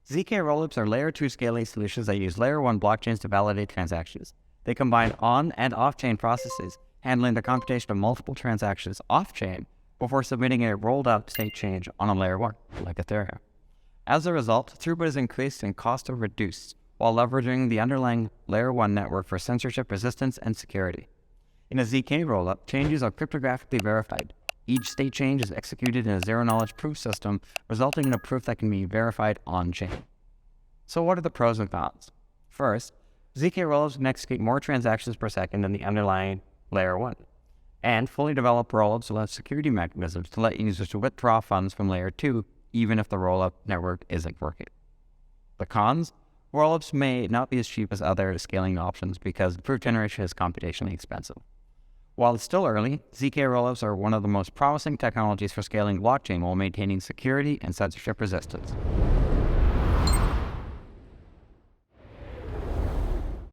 ZK Rollups are layer 2 scaling solutions that use layer 1 blockchains to validate transactions. They combine on and off-chain processes, handling the computation of multiple transactions off-chain before submitting a rolled-up state change on a layer 1, like Ethereum. As a result, throughput is increased and costs are reduced, while leveraging the underlying layer 1 network for censorship resistance and security. In a ZK Rollup, changes are cryptographically verified. Each state change is executed in a zero-knowledge proof system, resulting in a proof that can be verified on-chain. So what are the pros and cons? First, ZK Rollups can execute more transactions per second than the underlying layer 1. And fully developed rollups will have security mechanisms to let users withdraw funds from layer 2, even if the rollup network isn't working. The cons? Rollups may not be as cheap as other scaling options because proof generation is computationally expensive. While it's still early, ZK Rollups are one of the most promising technologies for scaling blockchain while maintaining security and censorship resistance.